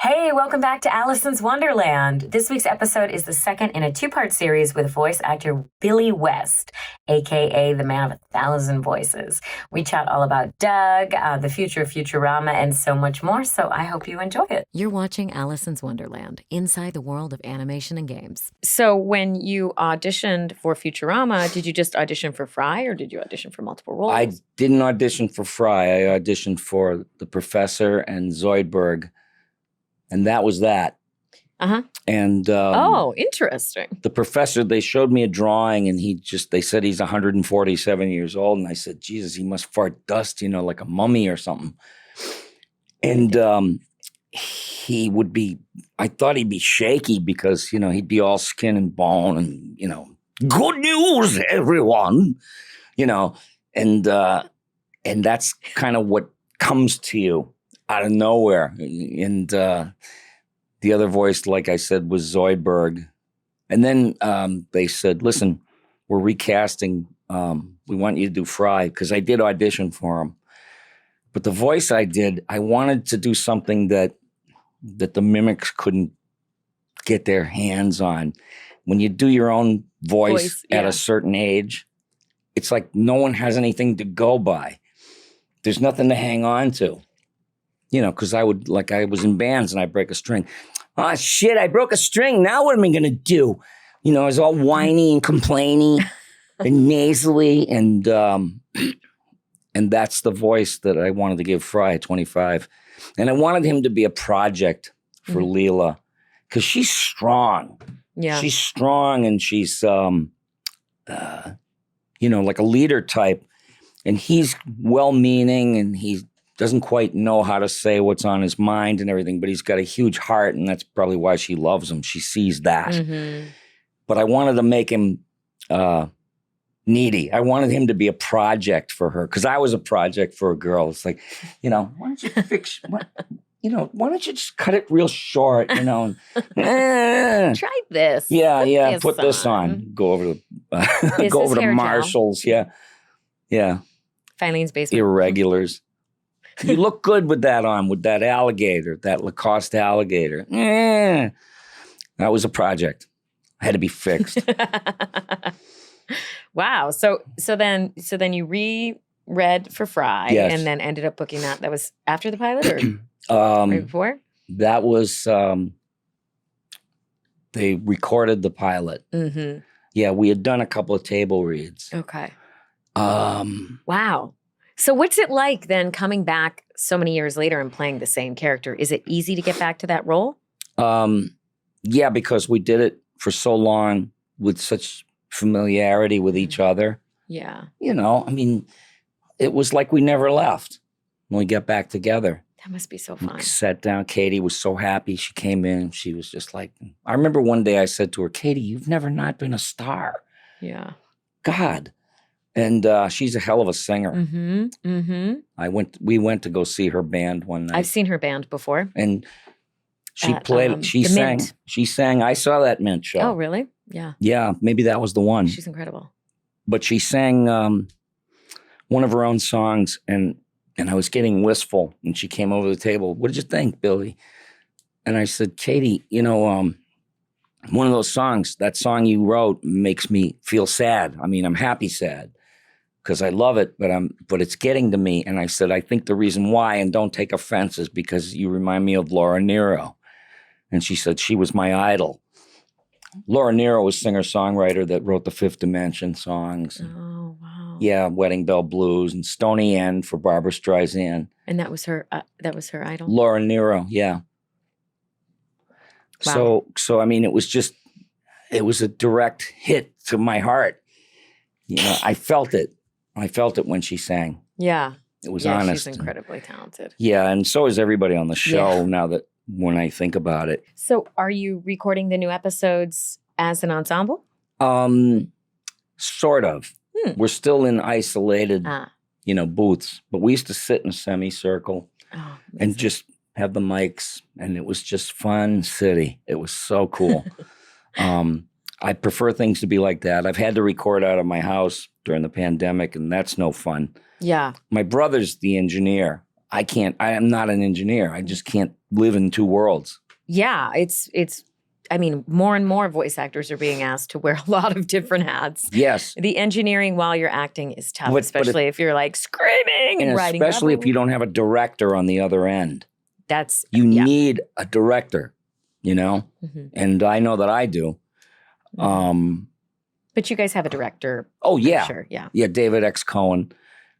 Hey, welcome back to Alicyn's Wonderland. This week's episode is the second in a two-part series with voice actor Billy West, a.k.a. the man of 1,000 voices. We chat all about Doug, the future of Futurama, and so much more, so I hope you enjoy it. You're watching Alicyn's Wonderland, inside the world of animation and games. So when you auditioned for Futurama, did you just audition for Fry or did you audition for multiple roles? I didn't audition for Fry. I auditioned for the Professor and Zoidberg. And that was that. Uh-huh. And interesting. the Professor, they showed me a drawing and they said he's 147 years old. And I said, Jesus, he must fart dust, like a mummy or something. And he would be, I thought he'd be shaky because, he'd be all skin and bone and, good news, everyone, and that's kind of what comes to you out of nowhere. And the other voice, like I said, was Zoidberg. And then they said, listen, we're recasting. We want you to do Fry, because I did audition for him. But the voice I did, I wanted to do something that the mimics couldn't get their hands on. When you do your own voice at a certain age, it's like no one has anything to go by. There's nothing to hang on to. Because I was in bands and I'd break a string. Oh, shit, I broke a string. Now what am I going to do? I was all whiny and complaining and nasally. And that's the voice that I wanted to give Fry at 25. And I wanted him to be a project for Leela, because she's strong. Yeah. She's strong and she's, like a leader type. And he's well-meaning and he doesn't quite know how to say what's on his mind and everything, but he's got a huge heart, and that's probably why she loves him. She sees that. Mm-hmm. But I wanted to make him needy. I wanted him to be a project for her, because I was a project for a girl. It's like, why don't you fix what? Why don't you just cut it real short? Try this. Yeah. Put this on. Go over to Marshall's. Yeah. Filene's basement. Irregulars. You look good with that on, with that alligator, that Lacoste alligator. That was a project. Had to be fixed. Wow. So then you reread for Fry, and then ended up booking that. That was after the pilot or right before? That was they recorded the pilot. Mm-hmm. Yeah, we had done a couple of table reads. Okay. Wow. So what's it like then coming back so many years later and playing the same character? Is it easy to get back to that role? Yeah, because we did it for so long with such familiarity with each other. Yeah. It was like we never left when we got back together. That must be so fun. We sat down. Katie was so happy. She came in. She was just like, I remember one day I said to her, Katie, you've never not been a star. Yeah. God. And she's a hell of a singer. Mm-hmm. Mm-hmm. We went to go see her band one night. I've seen her band before. And she played, she sang. Mint. She sang, I saw that Mint show. Oh, really? Yeah. Yeah, maybe that was the one. She's incredible. But she sang one of her own songs, and I was getting wistful, and she came over the table. What did you think, Billy? And I said, Katie, one of those songs, that song you wrote makes me feel sad. I mean, I'm happy sad, because I love it, but it's getting to me. And I said, I think the reason why, and don't take offense, is because you remind me of Laura Nyro. And she said she was my idol. Laura Nyro was singer-songwriter that wrote the Fifth Dimension songs. Oh, wow. Yeah, Wedding Bell Blues and Stony End for Barbra Streisand. And that was her idol? Laura Nyro, yeah. Wow. So I mean, it was a direct hit to my heart. I felt it. I felt it when she sang. Yeah. It was honest. She's incredibly talented. Yeah, and so is everybody on the show now that when I think about it. So are you recording the new episodes as an ensemble? Sort of. We're still in isolated, booths, but we used to sit in a semicircle and just have the mics, and it was just fun city. It was so cool. I prefer things to be like that. I've had to record out of my house during the pandemic, and that's no fun. Yeah. My brother's the engineer am not an engineer. I just can't live in two worlds. Yeah, I mean, more and more voice actors are being asked to wear a lot of different hats. Yes. The engineering while you're acting is tough, especially if you're like screaming and writing. Especially if you don't have a director on the other end. You yeah. need a director, you know? Mm-hmm. And I know that I do. But you guys have a director. Oh, yeah. Sure, yeah. Yeah, David X. Cohen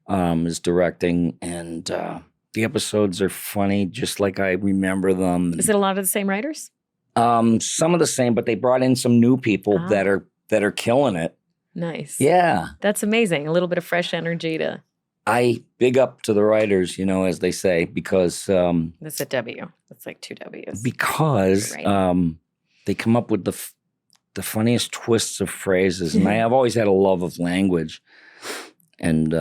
is directing, and the episodes are funny, just like I remember them. Is it a lot of the same writers? Some of the same, but they brought in some new people that are killing it. Nice. Yeah. That's amazing. A little bit of fresh energy to... I big up to the writers, you know, as they say, because... That's a W. That's like 2 W's. Because they come up with the funniest twists of phrases. And I've always had a love of language. And,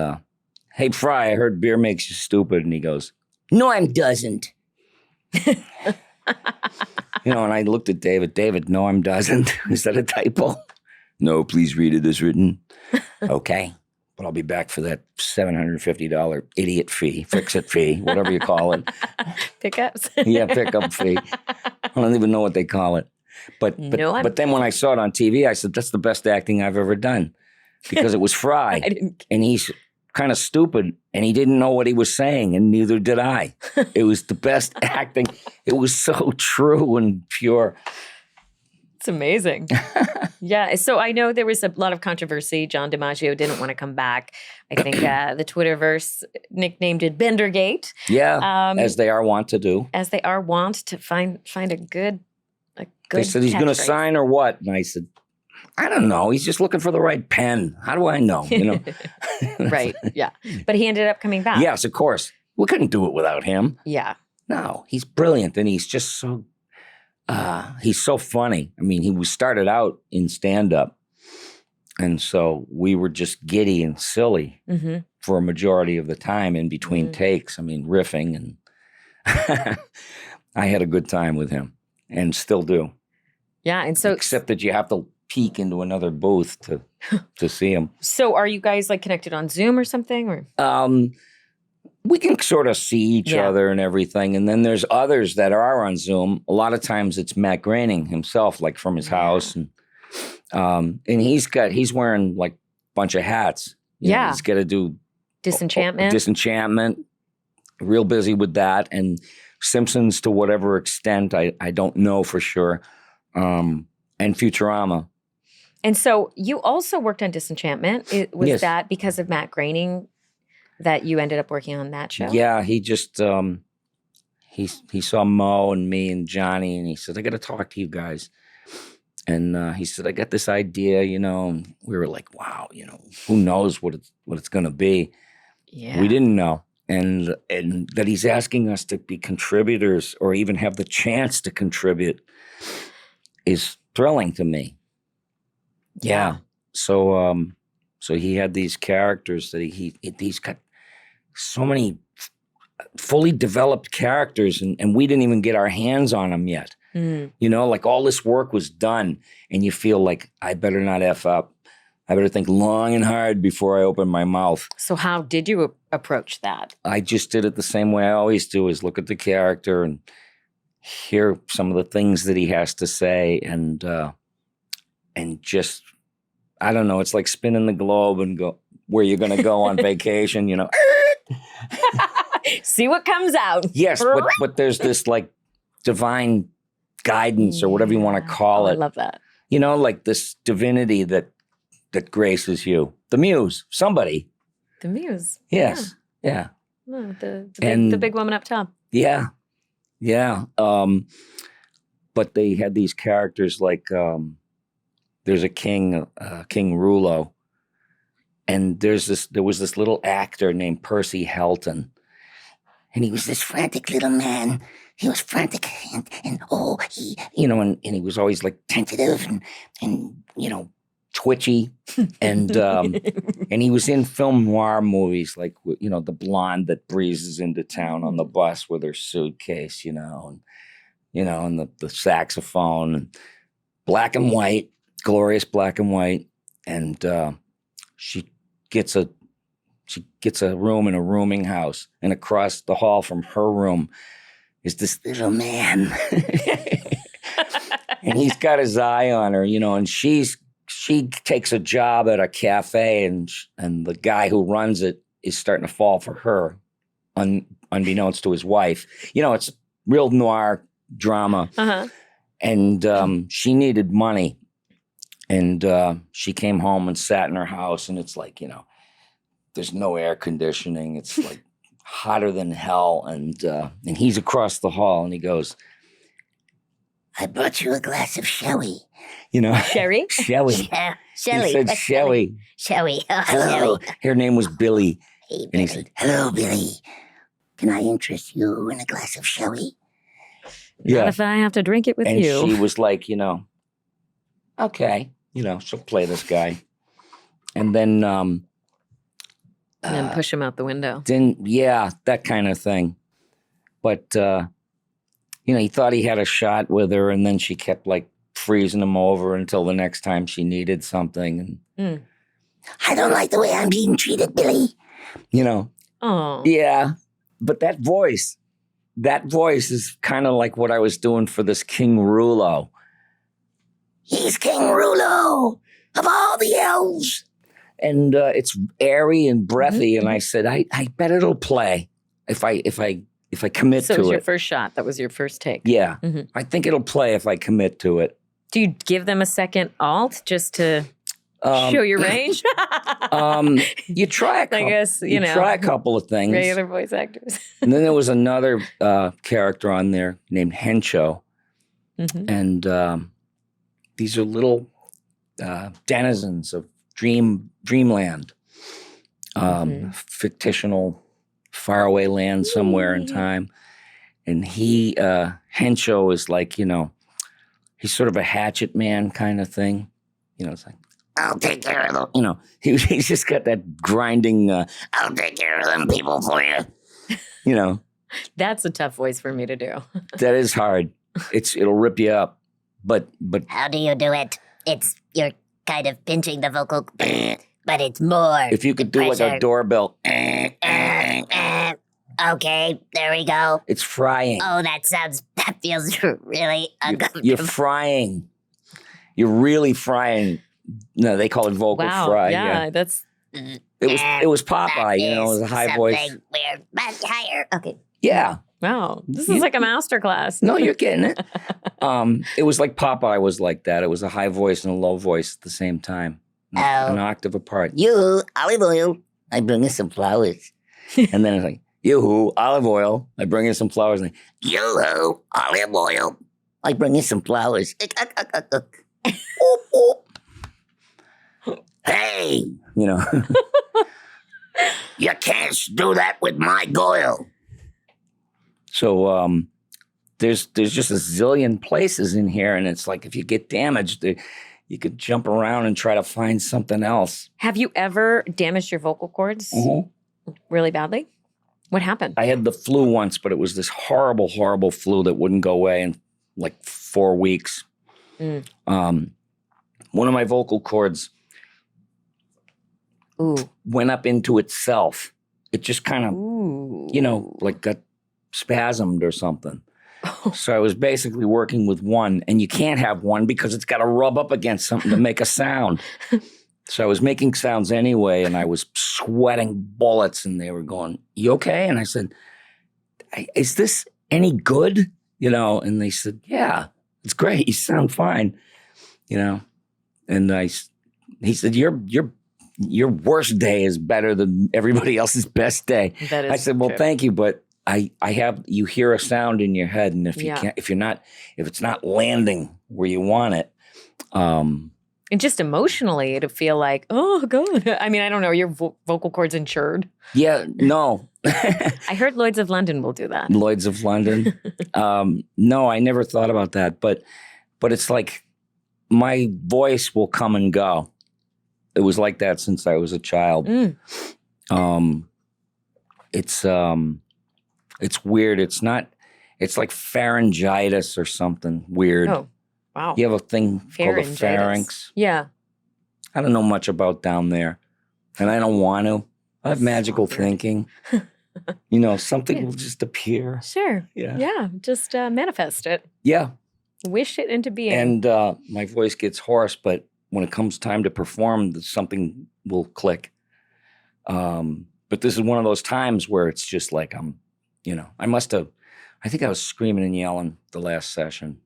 hey, Fry, I heard beer makes you stupid. And he goes, no, it doesn't. You know, and I looked at David, no, it doesn't. Is that a typo? No, please read it as written. Okay. But I'll be back for that $750 idiot fee, fix-it fee, whatever you call it. Pickups? Yeah, pickup fee. I don't even know what they call it. But then when I saw it on TV, I said, that's the best acting I've ever done. Because it was Fry. And he's kind of stupid, and he didn't know what he was saying, and neither did I. It was the best acting. It was so true and pure. It's amazing. Yeah. So I know there was a lot of controversy. John DiMaggio didn't want to come back. I think the Twitterverse nicknamed it Bendergate. Yeah, as they are wont to do. As they are wont to find a good They said he's going to sign or what? And I said, I don't know. He's just looking for the right pen. How do I know? You know? Right. Yeah. But he ended up coming back. Yes, of course. We couldn't do it without him. Yeah. No, he's brilliant, and he's just he's so funny. I mean, he started out in stand-up, and so we were just giddy and silly for a majority of the time in between takes. I mean, riffing, and I had a good time with him, and still do. Yeah, and so except that you have to peek into another booth to see him. So, are you guys like connected on Zoom or something, or? We can sort of see each other and everything. And then there's others that are on Zoom. A lot of times it's Matt Groening himself, like from his house. And he's wearing like a bunch of hats. You know, he's got to do Disenchantment. Real busy with that. And Simpsons to whatever extent, I don't know for sure. And Futurama. And so you also worked on Disenchantment. Was that because of Matt Groening that you ended up working on that show? Yeah, he just he saw Mo and me and Johnny, and he said, I got to talk to you guys. And he said, I got this idea, you know. And we were like, wow, you know, who knows what it's going to be. Yeah. We didn't know. And that he's asking us to be contributors or even have the chance to contribute is thrilling to me. Yeah. So he had these characters that he's got so many fully developed characters, and we didn't even get our hands on them yet. You know, like all this work was done, and you feel like I better not F up. I better think long and hard before I open my mouth. So how did you approach that? I just did it the same way I always do, is look at the character and hear some of the things that he has to say, and just, I don't know, it's like spinning the globe and go where you're going to go on vacation, you know. See what comes out. Yes, but there's this like divine guidance or whatever you want to call it. I love that. You know, like this divinity that graces you. The muse, somebody. The muse. Yes. Yeah. Oh, the big woman up top. Yeah. Yeah. But they had these characters like there's a king, King Rulo. And there was this little actor named Percy Helton. And he was this frantic little man. He was frantic and he, you know, and he was always like tentative and you know, twitchy. And and he was in film noir movies like, you know, the blonde that breezes into town on the bus with her suitcase, you know, and the saxophone, and black and white, glorious black and white. And she gets a she gets a room in a rooming house, and across the hall from her room is this little man. And he's got his eye on her, and she takes a job at a cafe, and the guy who runs it is starting to fall for her, unbeknownst to his wife. It's real noir drama. Uh-huh. And she needed money. And she came home and sat in her house, and it's like, there's no air conditioning. It's like hotter than hell. And he's across the hall, and he goes, I brought you a glass of sherry. Sherry? Shelly. Shelly. He said Shelly. Shelly. Hello. Her name was Billy. Hey, And he Billy. said, hello, Billy. Can I interest you in a glass of sherry? Not if I have to drink it with And you. she was like, okay, she'll play this guy. And then, And then push him out the window. that kind of thing. But, he thought he had a shot with her, and then she kept like freezing him over until the next time she needed something. And I don't like the way I'm being treated, Billy. Oh. Yeah. But that voice is kind of like what I was doing for this King Rulo. He's King Rulo of all the elves. And it's airy and breathy. And I said, I bet it'll play if I commit So it to was your it. first shot. That was your first take. Yeah. Mhm. I think it'll play if I commit to it. Do you give them a second alt just to show your range? You try a I couple, guess, try a couple of things. regular voice actors. And then there was another character on there named Hencho. Mhm. And these are little denizens of dreamland, fictional faraway land somewhere in time. And Hencho is like, he's sort of a hatchet man kind of thing. It's like, I'll take care of them. he's just got that grinding, I'll take care of them people for you. That's a tough voice for me to do. that is hard. It'll rip you up. But How do you do it? You're kind of pinching the vocal, but it's more. if you could do like pressure. a doorbell, Okay, there we go. it's frying. Oh, that feels really uncomfortable. You're frying. You're really frying. No, they call it vocal Wow. fry. Yeah, that's It was Popeye, it was a high voice. Something weird, but higher. Okay. Yeah. wow. This is like a master class. No, you're getting it. It was like Popeye was like that. It was a high voice and a low voice at the same time. An octave apart. You, olive oil. I bring you some flowers. And then it's like, yoo-hoo, olive oil. I bring in some flowers. And Yoo-hoo, olive oil. I bring you some flowers. Hey, you can't do that with my goil. so there's just a zillion places in here. And it's like, if you get damaged, you could jump around and try to find something else. Have you ever damaged your vocal cords really badly? What happened? I had the flu once, but it was this horrible, horrible flu that wouldn't go away in like 4 weeks. One of my vocal cords Ooh. went up into itself. It just kind of, Ooh. like got spasmed or something. So I was basically working with one, and you can't have one because it's got to rub up against something to make a sound. So I was making sounds anyway, and I was sweating bullets, and they were going, you okay? And I said, is this any good? And they said, yeah, it's great. You sound fine. And he said, your worst day is better than everybody else's best day. That is I said, well, true. thank you, but you hear a sound in your head, and if it's not landing where you want it, And just emotionally, it'd feel like, oh, God. I mean, I don't know. Are your vocal cords insured? yeah, no. I heard Lloyd's of London will do that. Lloyd's of London. No, I never thought about that, but it's like my voice will come and go. It was like that since I was a child. It's weird. It's like pharyngitis or something weird. Oh, wow. You have a thing called a Pharyngitis. pharynx. Yeah. I don't know much about down there, and I don't want to. I have magical weird. thinking. Something will just appear. Sure. Yeah. Yeah. Just manifest it. Yeah. Wish it into being. And my voice gets hoarse, but when it comes time to perform, something will click. But this is one of those times where it's just like I think I was screaming and yelling the last session.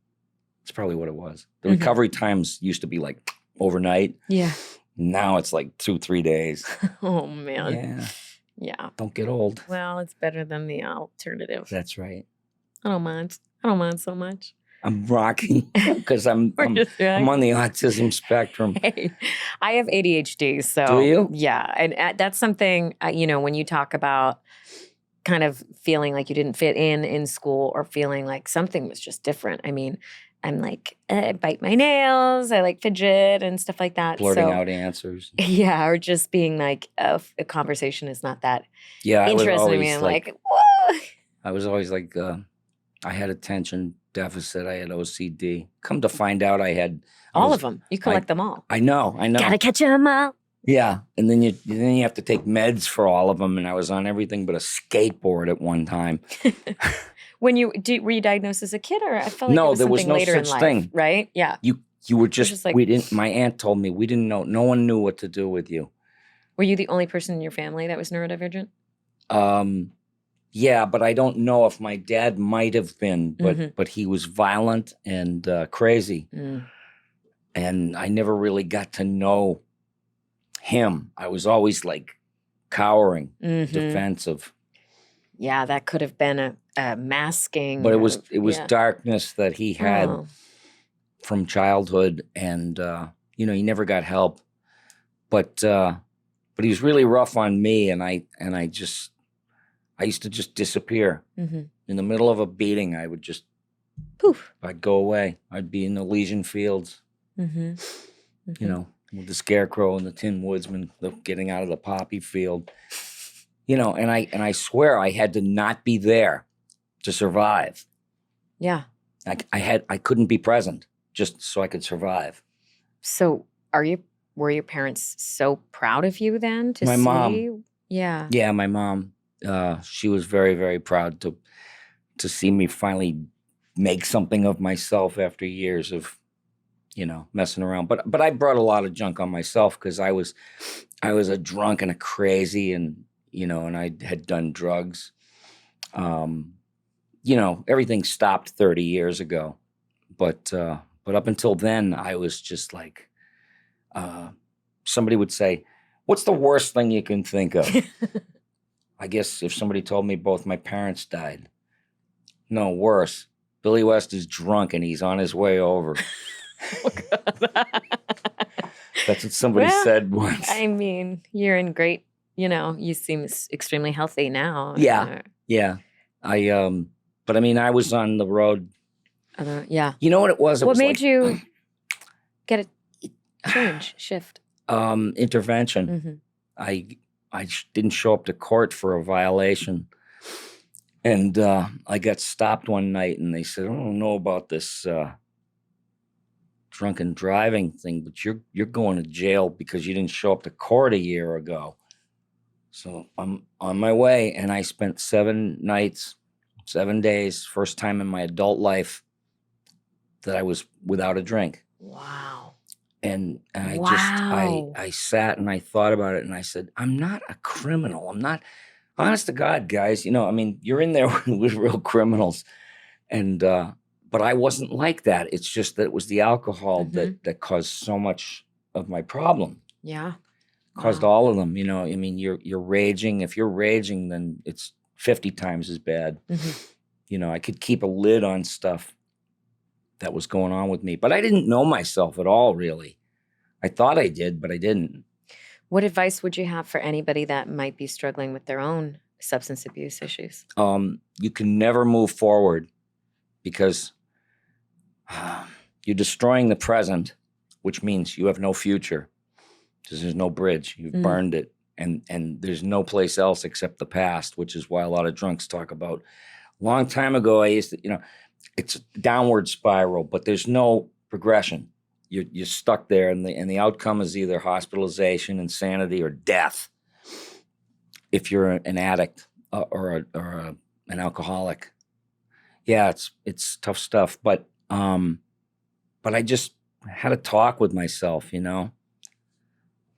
That's probably what it was. The recovery times used to be like overnight. Yeah. Now it's like 2-3 days. Oh, man. Yeah. Yeah. Don't get old. Well, it's better than the alternative. That's right. I don't mind. I don't mind so much. I'm rocking because I'm on the autism spectrum. Hey, I have ADHD, so Do you? Yeah, and that's something when you talk about kind of feeling like you didn't fit in school or feeling like something was just different. I mean, I'm like I bite my nails, I like fidget and stuff like that. Blurting so, out answers. Yeah, or just being like a conversation is not that I was interesting to always me. I'm like, whoa. I was always like, I had attention deficit. I had OCD. Come to find out, I had All of them. You collect them all. I know. Gotta catch 'em all. Yeah, and then you have to take meds for all of them, and I was on everything but a skateboard at one time. Were you diagnosed as a kid, or I felt like No, it was there was something no later in such life, thing. right? Yeah. You were just like- we didn't. My aunt told me we didn't know. No one knew what to do with you. Were you the only person in your family that was neurodivergent? Yeah, but I don't know if my dad might have been, but he was violent and crazy, and I never really got to know him. I was always like cowering, defensive. Yeah, that could have been a masking. But it was yeah. darkness that he had Oh. from childhood, and he never got help. But he was really rough on me, and I used to just disappear in the middle of a beating. I would just Poof. I'd go away. I'd be in the Elysian fields, with the scarecrow and the Tin Woodsman getting out of the poppy field. And I swear I had to not be there to survive. Yeah. I couldn't be present just so I could survive. So were your parents so proud of you then to My see? mom. Yeah. Yeah, my mom. She was very, very proud to see me finally make something of myself after years of, messing around. But I brought a lot of junk on myself because I was a drunk and a crazy, and and I had done drugs. Everything stopped 30 years ago, but up until then, I was just like, somebody would say, "What's the worst thing you can think of?" I guess if somebody told me both my parents died. No, worse. Billy West is drunk and he's on his way over. Oh, God. That's what somebody said once. I mean, you're in great, you seem extremely healthy now. Yeah. Yeah. But I mean, I was on the road. Yeah. You know what it was? It What was made you get a shift? Intervention. I didn't show up to court for a violation. And I got stopped one night and they said, "I don't know about this drunken driving thing, but you're going to jail because you didn't show up to court a year ago." So I'm on my way, and I spent 7 nights, 7 days, first time in my adult life that I was without a drink. Wow. And I Wow. I sat and I thought about it, and I said, I'm not a criminal. I'm not, honest to God, guys, you're in there with real criminals. And, but I wasn't like that. It's just that it was the alcohol that caused so much of my problem. Yeah. Caused all of them, I mean, you're raging. If you're raging, then it's 50 times as bad. I could keep a lid on stuff that was going on with me, but I didn't know myself at all, really. I thought I did, but I didn't. What advice would you have for anybody that might be struggling with their own substance abuse issues? You can never move forward because you're destroying the present, which means you have no future because there's no bridge. You've burned it, and there's no place else except the past, which is why a lot of drunks talk about. A long time ago, I used to, it's a downward spiral, but there's no progression. You're stuck there, and the outcome is either hospitalization, insanity, or death. if you're an addict an alcoholic. Yeah, it's tough stuff. But I just had a talk with myself, you know,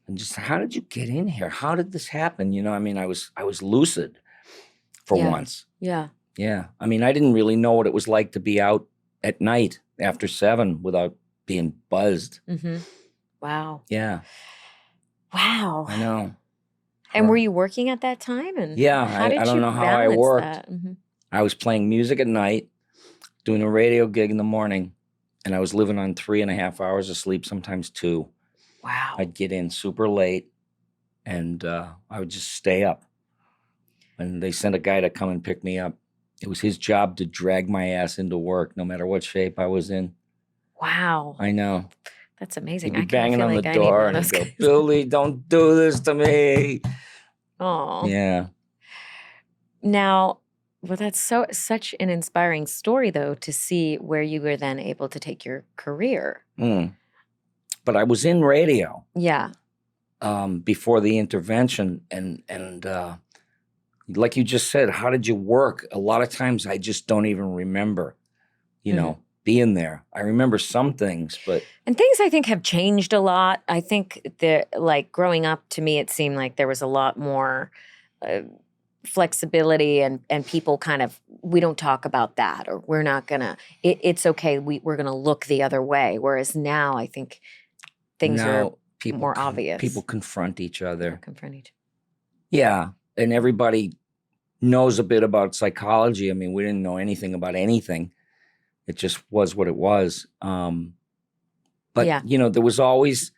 and just how did you get in here? How did this happen? You know, I mean, I was lucid for once. Yeah. Yeah. I mean, I didn't really know what it was like to be out at night after 7 without being buzzed. Mm-hmm. Wow. Yeah. Wow. I know. And were you working at that time? And yeah, how did I don't you know how I balance worked. that? Mm-hmm. I was playing music at night, doing a radio gig in the morning, and I was living on 3.5 hours of sleep, sometimes 2. Wow. I'd get in super late, and I would just stay up. And they sent a guy to come and pick me up. It was his job to drag my ass into work, no matter what shape I was in. Wow. I know. That's amazing. He'd be I kinda banging feel on like the I need door, one and of he'd those go, guys. "Billy, don't do this to me." Oh. Yeah. Now, well, that's such an inspiring story, though, to see where you were then able to take your career. Mm. But I was in radio Yeah. before the intervention, and like you just said, how did you work? A lot of times I just don't even remember, you know, being there. I remember some things, but And things I think have changed a lot. I think that, like, growing up, to me, it seemed like there was a lot more flexibility and people kind of, we don't talk about that, or we're not gonna, it's okay, we're gonna look the other way. Whereas now I think things are more obvious. People confront each other. Confront each. Yeah, and everybody knows a bit about psychology. I mean, we didn't know anything about anything. It just was what it was. But, Yeah. you know, there was always,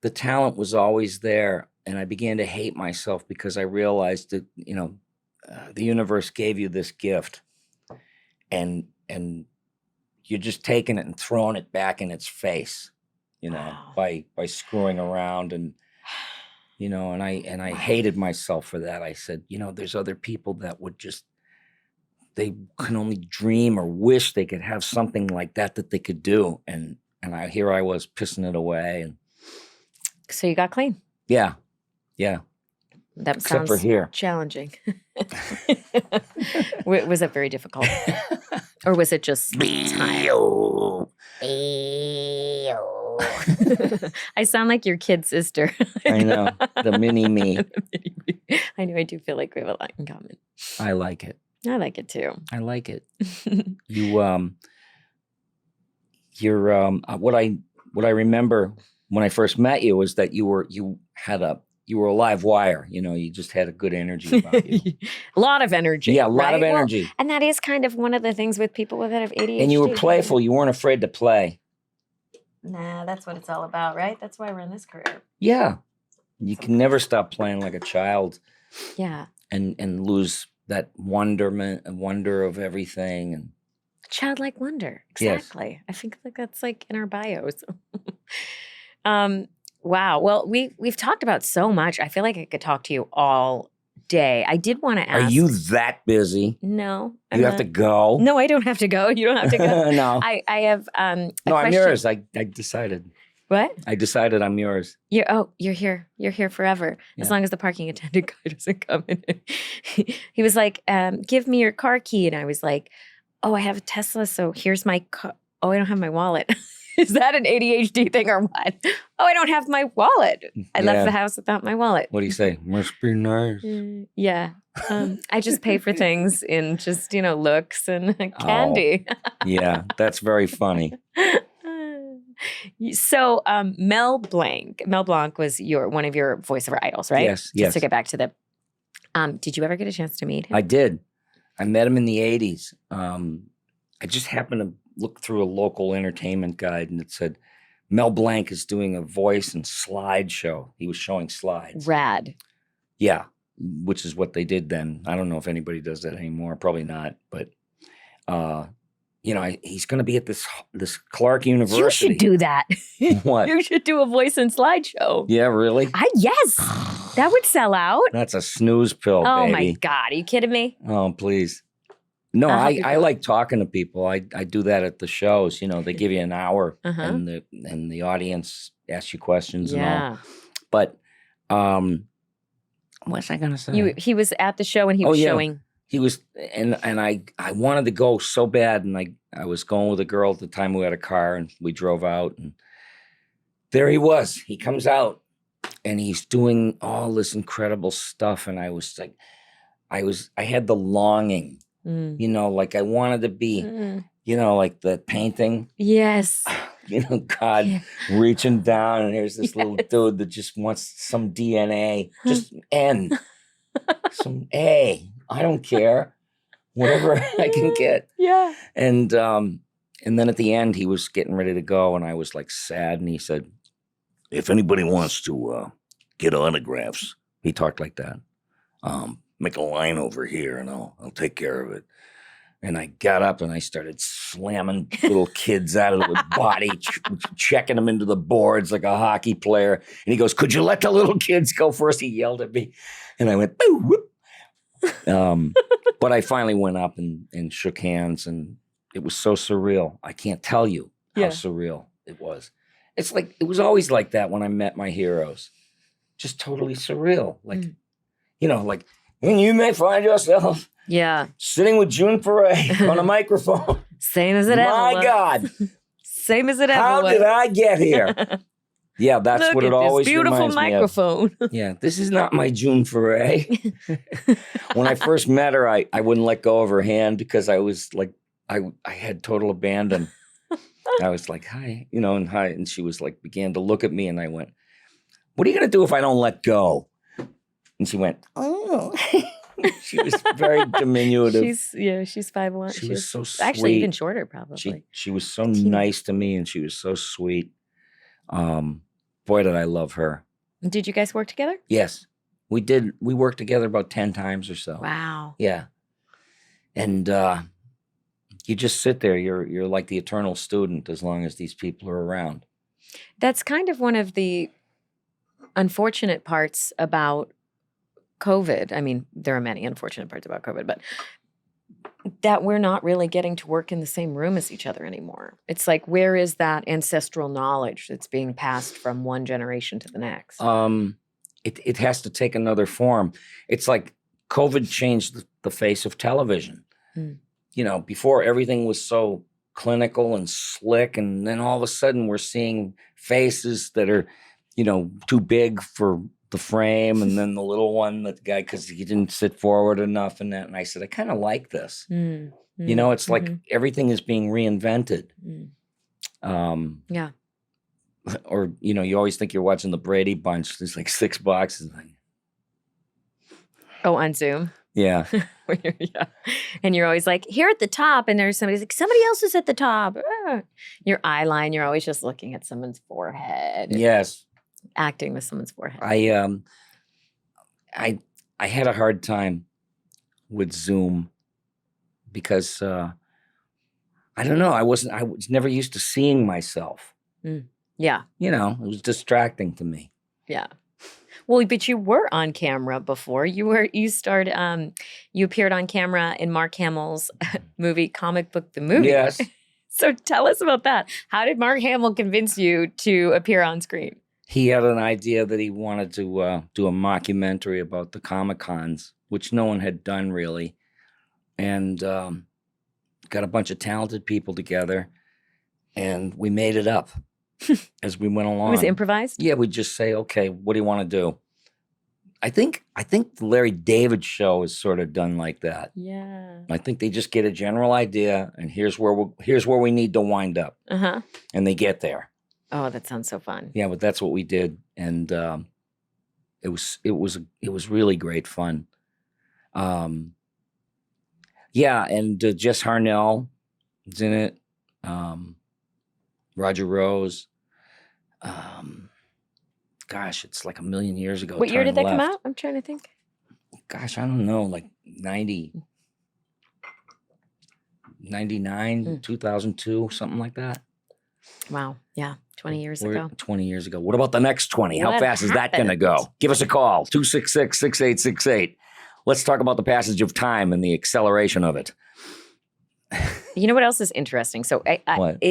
the talent was always there. And I began to hate myself because I realized that, you know, the universe gave you this gift, and you're just taking it and throwing it back in its face, you know, Wow. by screwing around, and you know, and I hated myself for that. I said, you know, there's other people that would just, they can only dream or wish they could have something like that they could do, and here I was pissing it away, and So you got clean. yeah. That Except sounds for here. challenging. Was it very difficult? Or was it just time? I sound like your kid sister. I know, the mini me. I know, I do feel like we have a lot in common. I like it. I like it too. I like it. What I remember when I first met you was that you were a live wire. You know, you just had a good energy about you. A lot of energy. Yeah, a lot of right? Well, energy. and that is kind of one of the things with people that have ADHD. And you were playful. You weren't afraid to play. Nah, that's what it's all about, right? That's why we're in this career. Yeah. You can never stop playing like a child. Yeah. And lose that wonder of everything. And Childlike wonder. Yes. Exactly. I think like that's like in our bios. Wow. Well, we've talked about so much. I feel like I could talk to you all day. I did want to ask. Are you that busy? No. You have to go? No, I don't have to go. You don't have to go. No. I have No, I'm yours. I decided. What? I decided I'm yours. You're here. You're here forever. As long as the parking attendant guy doesn't come in. He was like, give me your car key. And I was like, oh, I have a Tesla, so here's my car. Oh, I don't have my wallet. Is that an ADHD thing or what? Oh, I don't have my wallet. I left the house without my wallet. What do you say? Must be nice. Yeah. I just pay for things in just, looks and candy. Yeah, that's very funny. So Mel Blanc was one of your voiceover idols, right? Yes, Just to get back to the, did you ever get a chance to meet him? I did. I met him in the 80s. I just happened to look through a local entertainment guide, and it said, Mel Blanc is doing a voice and slide show. He was showing slides. Rad. Yeah, which is what they did then. I don't know if anybody does that anymore. Probably not. But, he's going to be at this Clark University. You should do that. What? You should do a voice and slideshow. Yeah, really? Yes. That would sell out. That's a snooze pill, Oh, baby. my God. Are you kidding me? Oh, please. No, I like talking to people. I do that at the shows. They give you an hour, and the audience asks you questions and all. But What was I gonna say? He was at the show and he was showing. He was, and I wanted to go so bad, and I was going with a girl at the time who had a car, and we drove out, and there he was. He comes out, and he's doing all this incredible stuff, and I was like, I had the longing, you know, like I wanted to be, you know, like the painting. Yes. You know, God reaching down, and here's this little dude that just wants some DNA, just N, some A. I don't care, whatever I can get. Yeah. And then at the end, he was getting ready to go, and I was like sad, and he said, "If anybody wants to get autographs," he talked like that. Make a line over here, and I'll take care of it. And I got up and I started slamming little kids out of the body, checking them into the boards like a hockey player. And he goes, "Could you let the little kids go first?" He yelled at me, and I went, "Boo, whoop." But I finally went up and shook hands, and it was so surreal. I can't tell you how surreal it was. It's like, it was always like that when I met my heroes. Just totally surreal. Like, you know, like when you may find yourself sitting with June Foray on a microphone. Same as it ever was. My God. Same as it ever How was. did I get here? Yeah, that's Look what it at always this beautiful reminds microphone. me of. Yeah, this is not my June Foray. When I first met her, I wouldn't let go of her hand because I was like, I had total abandon. I was like, "Hi," you know, and hi. And she was like, began to look at me, and I went, "What are you going to do if I don't let go?" And she went, "Oh." She was very diminutive. She's 5'1". She was so sweet. Actually even shorter, probably. She was so nice to me, and she was so sweet. Boy, did I love her. Did you guys work together? Yes, we did. We worked together about 10 times or so. Wow. Yeah. And you just sit there. You're like the eternal student as long as these people are around. That's kind of one of the unfortunate parts about COVID. I mean, there are many unfortunate parts about COVID, but that we're not really getting to work in the same room as each other anymore. It's like, where is that ancestral knowledge that's being passed from one generation to the next? It has to take another form. It's like COVID changed the face of television. You know, before everything was so clinical and slick, and then all of a sudden we're seeing faces that are, you know, too big for the frame, and then the little one, that guy, because he didn't sit forward enough, and that. And I said, I kind of like this. You know, it's like everything is being reinvented. Yeah. Or, you know, you always think you're watching the Brady Bunch. There's like 6 boxes. Oh, on Zoom? Yeah. Yeah. And you're always like, here at the top, and there's somebody's like, somebody else is at the top. Your eye line, you're always just looking at someone's forehead. Yes. Acting with someone's forehead. I had a hard time with Zoom because I don't know. I was never used to seeing myself. Yeah. You know, it was distracting to me. Yeah. Well, but you were on camera before. You appeared on camera in Mark Hamill's movie, Comic Book the Movie. Yes. So tell us about that. How did Mark Hamill convince you to appear on screen? He had an idea that he wanted to do a mockumentary about the Comic-Cons, which no one had done really. And got a bunch of talented people together, and we made it up as we went along. It was improvised? Yeah, we'd just say, okay, what do you want to do? I think the Larry David show is sort of done like that. Yeah. I think they just get a general idea, and here's where we need to wind up. Uh-huh. And they get there. Oh, that sounds so fun. Yeah, but that's what we did, and it was really great fun. Yeah, and Jess Harnell is in it. Roger Rose. Gosh, it's like a million years ago. What year did that Turn come Left. out? I'm trying to think. Gosh, I don't know, like 99, 2002, something like that. Wow. Yeah. 20 years ago. 20 years ago. What about the next 20? How What fast is that going to go? Give us a call, 266-6868. Let's talk about the passage of time and the acceleration of it. You know what else is interesting? So What?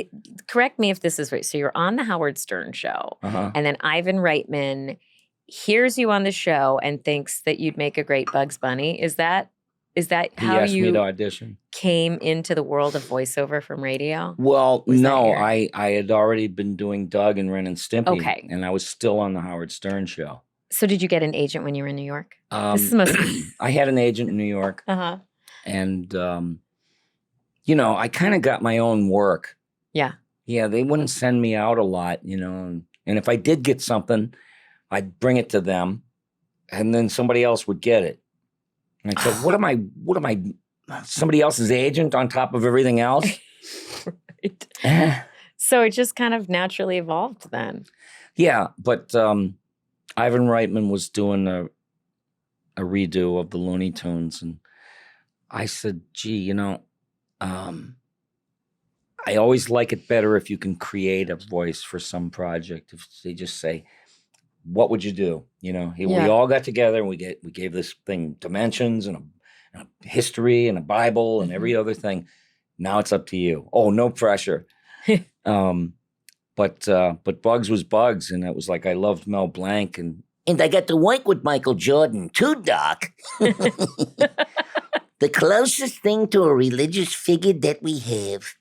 Correct me if this is right. So you're on the Howard Stern show, Uh-huh. and then Ivan Reitman hears you on the show and thinks that you'd make a great Bugs Bunny. Is that He how asked me to you audition. came into the world of voiceover from radio? Well, Was that no, your- I had already been doing Doug and Ren and Stimpy. Okay. And I was still on the Howard Stern show. So did you get an agent when you were in New York? This is most. I had an agent in New York. Uh-huh. And, I kind of got my own work. Yeah. Yeah, they wouldn't send me out a lot, and if I did get something, I'd bring it to them, and then somebody else would get it. And I said, what am I, somebody else's agent on top of everything else? Right. So it just kind of naturally evolved then. Yeah, but Ivan Reitman was doing a redo of the Looney Tunes, and I said, gee, I always like it better if you can create a voice for some project. If they just say, what would you do? We all got together and we gave this thing dimensions and a history and a Bible and every other thing. Now it's up to you. Oh, no pressure. But Bugs was Bugs, and it was like I loved Mel Blanc, and I got to work with Michael Jordan too, Doc. The closest thing to a religious figure that we have.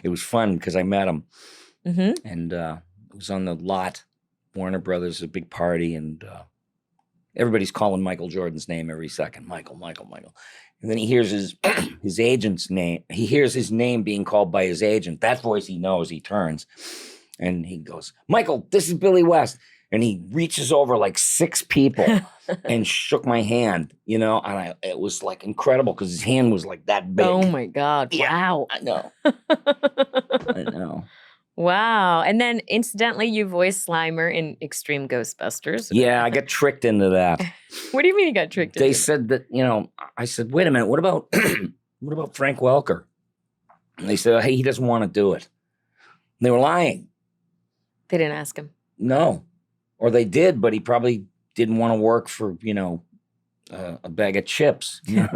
it was fun because I met him, Mm-hmm. and it was on the lot. Warner Brothers, a big party, and everybody's calling Michael Jordan's name every second. Michael. And then he hears his agent's name. He hears his name being called by his agent. That voice he knows. He turns, and he goes, Michael, this is Billy West. And he reaches over like 6 people and shook my hand, and it was like incredible because his hand was like that big. Oh my God. Yeah, Wow. I know. I know. Wow. And then incidentally, you voiced Slimer in Extreme Ghostbusters. Yeah, I got tricked into that. What do you mean you got tricked? They into? said that, I said, wait a minute, what about Frank Welker? And they said, hey, he doesn't want to do it. And they were lying. They didn't ask him. No. Or they did, but he probably didn't want to work for, a bag of chips. You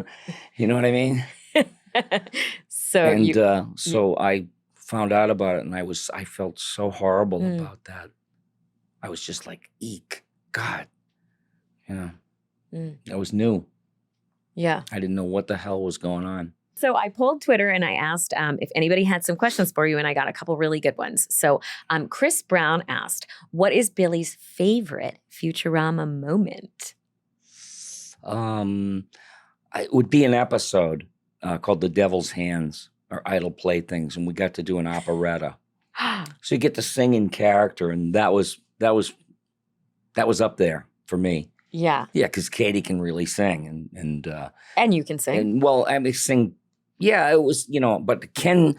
know what I mean? So so I found out about it, and I felt so horrible Mm. about that. I was just like, eek, God. That was new. yeah. I didn't know what the hell was going on. So I pulled Twitter and I asked if anybody had some questions for you, and I got a couple really good ones. So Chris Brown asked, what is Billy's favorite Futurama moment? It would be an episode called The Devil's Hands, or Idle Playthings, and we got to do an operetta. So you get to sing in character, and that was up there for me. Yeah. Yeah, because Katie can really sing, And you can sing. and well, I mean, sing. Yeah, it was, but Ken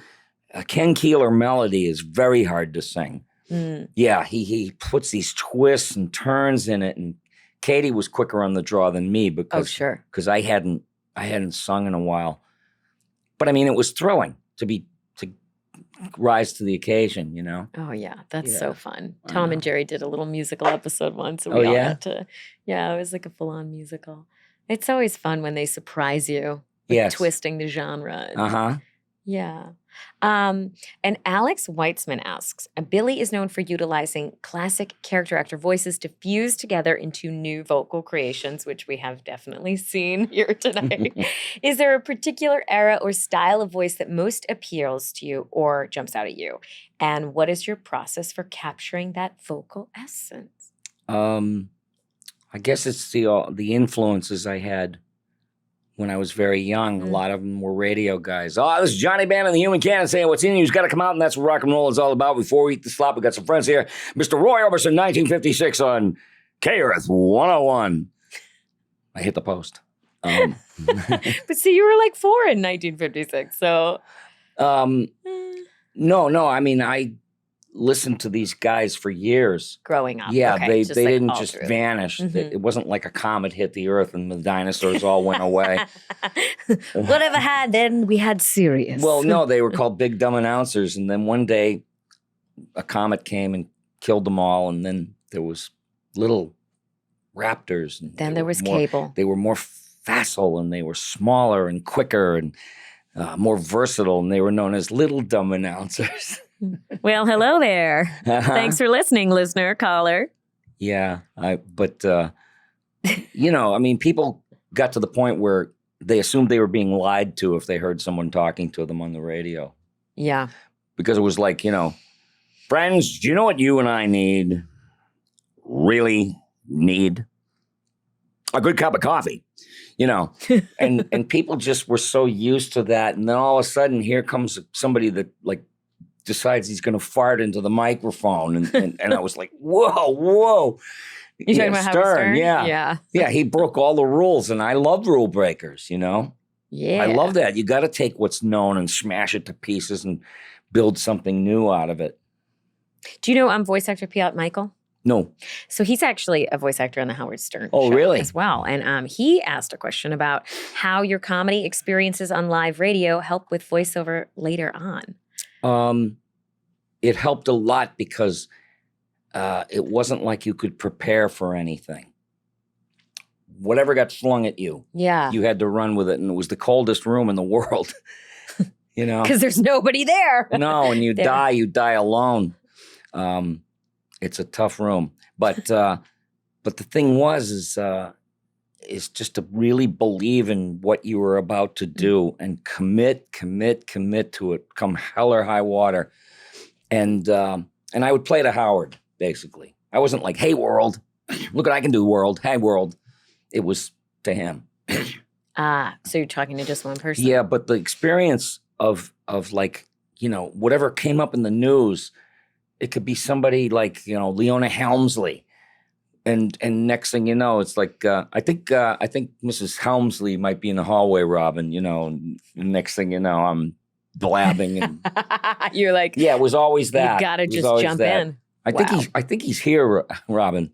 Keeler melody is very hard to sing. Mm. Yeah, he puts these twists and turns in it, and Katie was quicker on the draw than me Oh, because sure. I hadn't sung in a while. But I mean, it was thrilling to rise to the occasion, Oh, yeah. That's Yeah, so fun. I Tom know. and Jerry did a little musical episode once. And Oh, we all yeah? got to, it was like a full-on musical. It's always fun when they surprise you with Yes. twisting the genre. Uh-huh. Yeah. And Alex Weitzman asks, Billy is known for utilizing classic character actor voices to fuse together into new vocal creations, which we have definitely seen here tonight. Is there a particular era or style of voice that most appeals to you or jumps out at you? And what is your process for capturing that vocal essence? I guess it's the influences I had when I was very young. A lot of them were radio guys. Oh, this is Johnny Band and the Human Cannon saying what's in you's got to come out, and that's what rock and roll is all about. Before we eat the slop, we got some friends here. Mr. Roy Orbison, 1956 on KRS 101. I hit the post. But see, you were like 4 in 1956, so... No, I mean, I listened to these guys for years. Growing up. Yeah, Okay, they like didn't all just through. vanish. Mhm. It wasn't like a comet hit the earth and the dinosaurs all went away. Whatever had, then we had Sirius. Well, no, they were called big dumb announcers. And then one day a comet came and killed them all. And then there was little raptors. And Then they there were was more- cable. They were more facile, and they were smaller and quicker and more versatile. And they were known as little dumb announcers. Well, hello there. Thanks for listening, listener, caller. Yeah, but I mean, people got to the point where they assumed they were being lied to if they heard someone talking to them on the radio. Yeah. Because it was like, friends, do you know what you and I need? Really need? A good cup of coffee, and people just were so used to that. And then all of a sudden, here comes somebody that like decides he's going to fart into the microphone. And I was like, whoa. You talking about Howard Stern? Yeah. Yeah, he broke all the rules. And I love rule breakers, Yeah. I love that. You got to take what's known and smash it to pieces and build something new out of it. Do you know voice actor Piotr Michael? No. So he's actually a voice actor on the Howard Stern show really? As well. And he asked a question about how your comedy experiences on live radio help with voiceover later on. It helped a lot because it wasn't like you could prepare for anything. Whatever got flung at you, you had to run with it. And it was the coldest room in the world, Because there's nobody there. No, and you die alone. It's a tough room, but the thing is just to really believe in what you were about to do and commit to it, come hell or high water, and I would play to Howard basically. I wasn't like, "Hey world, look what I can do, world. Hey world," it was to him. So you're talking to just one person? Yeah, but the experience of like whatever came up in the news. It could be somebody like, Leona Helmsley. And next thing you know, it's like, I think Mrs. Helmsley might be in the hallway, Robin, and next thing you know, I'm blabbing. And you're like, yeah, it was always that. You got to just jump in. I think he's here, Robin,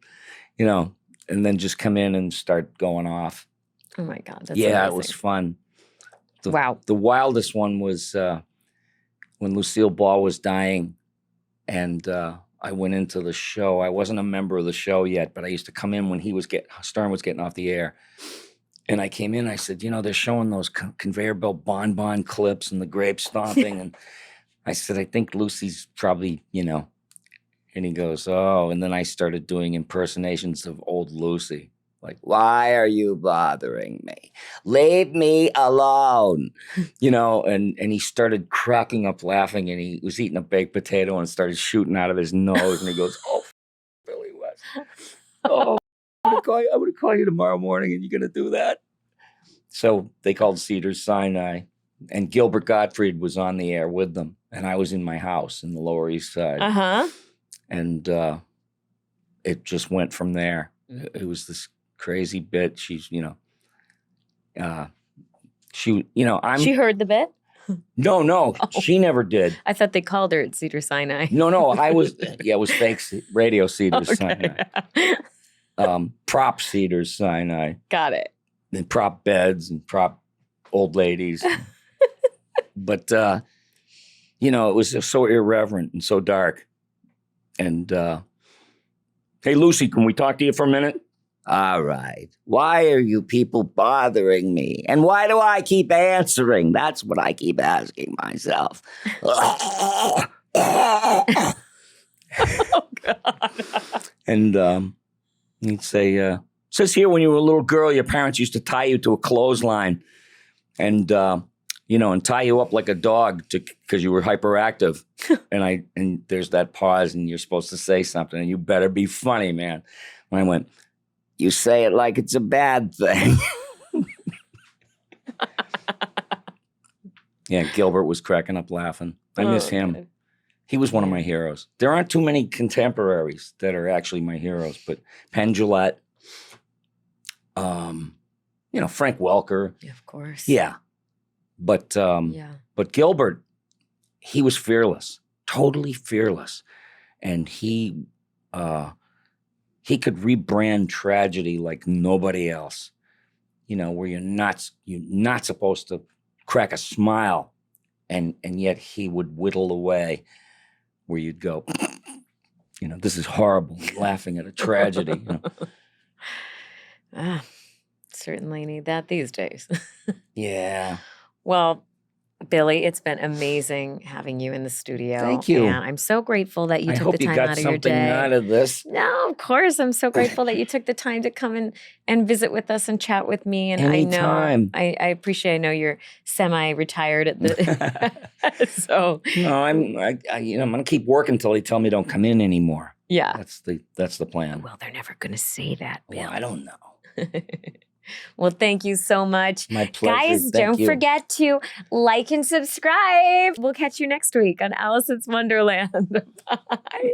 and then just come in and start going off. Oh my God. That's amazing. It was fun. Wow. The wildest one was when Lucille Ball was dying. And I went into the show. I wasn't a member of the show yet, but I used to come in when Stern was getting off the air. And I came in, I said, they're showing those conveyor belt bonbon clips and the grape stomping. And I said, I think Lucy's probably, And he goes, oh. And then I started doing impersonations of old Lucy. Like, why are you bothering me? Leave me alone. And he started cracking up laughing, and he was eating a baked potato and started shooting out of his nose. And he goes, oh, Billy West. Oh, I'm going to call you tomorrow morning, and you're going to do that? So they called Cedars-Sinai, and Gilbert Gottfried was on the air with them. And I was in my house in the Lower East Side. Uh-huh. And it just went from there. It was this crazy bit. She's, she heard the bit? No, she never did. I thought they called her at Cedars-Sinai. No, it was fake radio Cedars-Sinai. Prop Cedars-Sinai. Got it. And prop beds and prop old ladies. But, it was just so irreverent and so dark. And, hey, Lucy, can we talk to you for a minute? All right. Why are you people bothering me? And why do I keep answering? That's what I keep asking myself. Oh, God. And he'd say, it says here when you were a little girl, your parents used to tie you to a clothesline and, and tie you up like a dog because you were hyperactive. and there's that pause and you're supposed to say something and you better be funny, man. And I went, you say it like it's a bad thing. Yeah, Gilbert was cracking up laughing. I miss him. Good. He was one of my heroes. There aren't too many contemporaries that are actually my heroes, but Penn Jillette, Frank Welker. Yeah, of course. Yeah. But Gilbert, he was fearless, totally fearless. And he could rebrand tragedy like nobody else, where you're not supposed to crack a smile. And yet he would whittle away where you'd go, this is horrible, laughing at a tragedy. Certainly need that these days. Yeah. Well, Billy, it's been amazing having you in the studio. Thank you. And I'm so grateful that you I took hope the you time got out of your something day. out of this. No, of course. I'm so grateful that you took the time to come and visit with us and chat with me. And Anytime. I appreciate. I know you're semi-retired at the. So No, I'm gonna keep working until they tell me don't come in anymore. yeah. That's the plan. Well, they're never going to say that, Bill. Well, I don't know. Well, thank you so much. My pleasure. Guys, Thank don't you. forget to like and subscribe. We'll catch you next week on Alicyn's Wonderland. Bye.